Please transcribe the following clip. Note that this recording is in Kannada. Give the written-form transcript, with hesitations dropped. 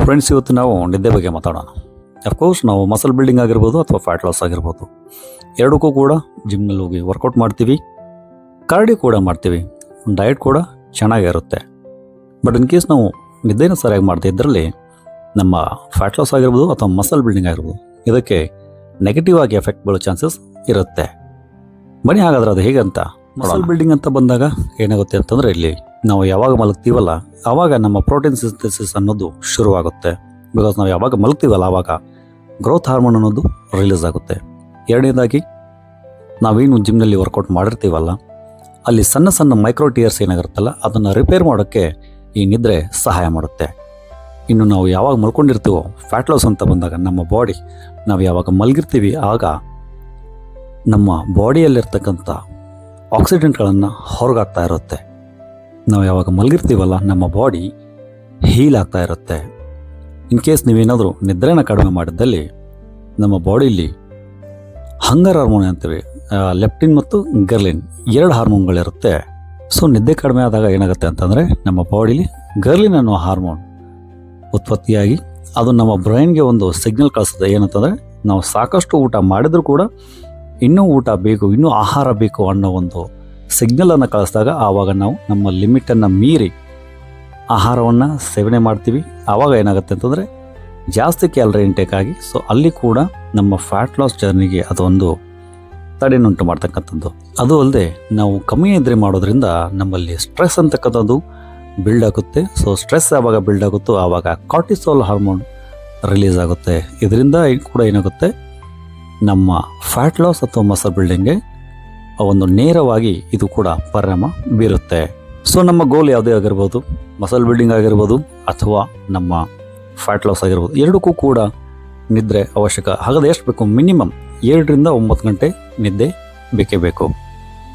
ಫ್ರೆಂಡ್ಸ್, ಇವತ್ತು ನಾವು ನಿದ್ದೆ ಬಗ್ಗೆ ಮಾತಾಡೋಣ. ಅಫ್ಕೋರ್ಸ್ ನಾವು ಮಸಲ್ ಬಿಲ್ಡಿಂಗ್ ಆಗಿರ್ಬೋದು ಅಥವಾ ಫ್ಯಾಟ್ ಲಾಸ್ ಆಗಿರ್ಬೋದು, ಎರಡಕ್ಕೂ ಕೂಡ ಜಿಮ್ನಲ್ಲಿ ಹೋಗಿ ವರ್ಕೌಟ್ ಮಾಡ್ತೀವಿ, ಕಾರ್ಡಿಯೋ ಕೂಡ ಮಾಡ್ತೀವಿ, ಡಯಟ್ ಕೂಡ ಚೆನ್ನಾಗಿರುತ್ತೆ. ಬಟ್ ಇನ್ ಕೇಸ್ ನಾವು ನಿದ್ದೆನ ಸರಿಯಾಗಿ ಮಾಡ್ತಾ ಇದ್ರಲ್ಲಿ ನಮ್ಮ ಫ್ಯಾಟ್ ಲಾಸ್ ಆಗಿರ್ಬೋದು ಅಥವಾ ಮಸಲ್ ಬಿಲ್ಡಿಂಗ್ ಆಗಿರ್ಬೋದು, ಇದಕ್ಕೆ ನೆಗೆಟಿವ್ ಆಗಿ ಎಫೆಕ್ಟ್ ಬೀಳೋ ಚಾನ್ಸಸ್ ಇರುತ್ತೆ. ಬನ್ನಿ ಹಾಗಾದ್ರೆ ಅದು ಹೇಗಂತ. ಮಸಲ್ ಬಿಲ್ಡಿಂಗ್ ಅಂತ ಬಂದಾಗ ಏನಾಗುತ್ತೆ ಅಂತಂದರೆ, ಇಲ್ಲಿ ನಾವು ಯಾವಾಗ ಮಲಗ್ತೀವಲ್ಲ ಆವಾಗ ನಮ್ಮ ಪ್ರೋಟೀನ್ ಸಿಂಥೆಸಿಸ್ ಅನ್ನೋದು ಶುರುವಾಗುತ್ತೆ. ಬಿಕಾಸ್ ನಾವು ಯಾವಾಗ ಮಲಗ್ತೀವಲ್ಲ ಆವಾಗ ಗ್ರೋತ್ ಹಾರ್ಮೋನ್ ಅನ್ನೋದು ರಿಲೀಸ್ ಆಗುತ್ತೆ. ಎರಡನೇದಾಗಿ ನಾವೇನು ಜಿಮ್ನಲ್ಲಿ ವರ್ಕೌಟ್ ಮಾಡಿರ್ತೀವಲ್ಲ ಅಲ್ಲಿ ಸಣ್ಣ ಸಣ್ಣ ಮೈಕ್ರೋ ಟಿಯರ್ಸ್ ಏನಾಗಿರುತ್ತಲ್ಲ ಅದನ್ನು ರಿಪೇರ್ ಮಾಡೋಕ್ಕೆ ಈ ನಿದ್ರೆ ಸಹಾಯ ಮಾಡುತ್ತೆ. ಇನ್ನು ನಾವು ಯಾವಾಗ ಮಲ್ಕೊಂಡಿರ್ತೀವೋ ಫ್ಯಾಟ್ ಲಾಸ್ ಅಂತ ಬಂದಾಗ ನಮ್ಮ ಬಾಡಿ, ನಾವು ಯಾವಾಗ ಮಲಗಿರ್ತೀವಿ ಆಗ ನಮ್ಮ ಬಾಡಿಯಲ್ಲಿರ್ತಕ್ಕಂಥ ಆಕ್ಸಿಡೆಂಟ್ಗಳನ್ನು ಹೊರಗಾಗ್ತಾ ಇರುತ್ತೆ. ನಾವು ಯಾವಾಗ ಮಲಗಿರ್ತೀವಲ್ಲ ನಮ್ಮ ಬಾಡಿ ಹೀಲ್ ಆಗ್ತಾ ಇರುತ್ತೆ. ಇನ್ ಕೇಸ್ ನೀವೇನಾದರೂ ನಿದ್ರೆನ ಕಡಿಮೆ ಮಾಡಿದ್ದಲ್ಲಿ ನಮ್ಮ ಬಾಡಿಲಿ ಹಂಗರ್ ಹಾರ್ಮೋನ್ ಅಂತೀವಿ, ಲೆಪ್ಟಿನ್ ಮತ್ತು ಗರ್ಲಿನ್ ಎರಡು ಹಾರ್ಮೋನ್ಗಳಿರುತ್ತೆ. ಸೊ ನಿದ್ದೆ ಕಡಿಮೆ ಆದಾಗ ಏನಾಗುತ್ತೆ ಅಂತಂದರೆ ನಮ್ಮ ಬಾಡಿಲಿ ಗರ್ಲಿನ್ ಅನ್ನೋ ಹಾರ್ಮೋನ್ ಉತ್ಪತ್ತಿಯಾಗಿ ಅದು ನಮ್ಮ ಬ್ರೈನ್ಗೆ ಒಂದು ಸಿಗ್ನಲ್ ಕಳಿಸುತ್ತೆ. ಏನಂತಂದರೆ ನಾವು ಸಾಕಷ್ಟು ಊಟ ಮಾಡಿದರೂ ಕೂಡ ಇನ್ನೂ ಊಟ ಬೇಕು, ಇನ್ನೂ ಆಹಾರ ಬೇಕು ಅನ್ನೋ ಒಂದು ಸಿಗ್ನಲನ್ನು ಕಳಿಸಿದಾಗ ಆವಾಗ ನಾವು ನಮ್ಮ ಲಿಮಿಟನ್ನು ಮೀರಿ ಆಹಾರವನ್ನು ಸೇವನೆ ಮಾಡ್ತೀವಿ. ಆವಾಗ ಏನಾಗುತ್ತೆ ಅಂತಂದರೆ ಜಾಸ್ತಿ ಕ್ಯಾಲರಿ ಇಂಟೇಕ್ ಆಗಿ ಸೊ ಅಲ್ಲಿ ಕೂಡ ನಮ್ಮ ಫ್ಯಾಟ್ ಲಾಸ್ ಜರ್ನಿಗೆ ಅದೊಂದು ತಡೆನುಂಟು ಮಾಡ್ತಕ್ಕಂಥದ್ದು. ಅದು ಅಲ್ಲದೆ ನಾವು ಕಮ್ಮಿ ನಿದ್ರೆ ಮಾಡೋದ್ರಿಂದ ನಮ್ಮಲ್ಲಿ ಸ್ಟ್ರೆಸ್ ಅಂತಕ್ಕಂಥದ್ದು ಬಿಲ್ಡ್ ಆಗುತ್ತೆ. ಸೊ ಸ್ಟ್ರೆಸ್ ಯಾವಾಗ ಬಿಲ್ಡ್ ಆಗುತ್ತೋ ಆವಾಗ ಕಾರ್ಟಿಸೋಲ್ ಹಾರ್ಮೋನ್ ರಿಲೀಸ್ ಆಗುತ್ತೆ. ಇದರಿಂದ ಕೂಡ ಏನಾಗುತ್ತೆ, ನಮ್ಮ ಫ್ಯಾಟ್ ಲಾಸ್ ಅಥವಾ ಮಸಲ್ ಬಿಲ್ಡಿಂಗ್ಗೆ ಒಂದು ನೇರವಾಗಿ ಇದು ಕೂಡ ಪರಿಣಾಮ ಬೀರುತ್ತೆ. ಸೊ ನಮ್ಮ ಗೋಲ್ ಯಾವುದೇ ಆಗಿರ್ಬೋದು, ಮಸಲ್ ಬಿಲ್ಡಿಂಗ್ ಆಗಿರ್ಬೋದು ಅಥವಾ ನಮ್ಮ ಫ್ಯಾಟ್ ಲಾಸ್ ಆಗಿರ್ಬೋದು, ಎರಡಕ್ಕೂ ಕೂಡ ನಿದ್ರೆ ಅವಶ್ಯಕ. ಹಾಗಾದ್ರೆ ಎಷ್ಟು ಬೇಕು? ಮಿನಿಮಮ್ 7 ರಿಂದ 9 ಗಂಟೆ ನಿದ್ದೆ ಬೇಕೇ ಬೇಕು.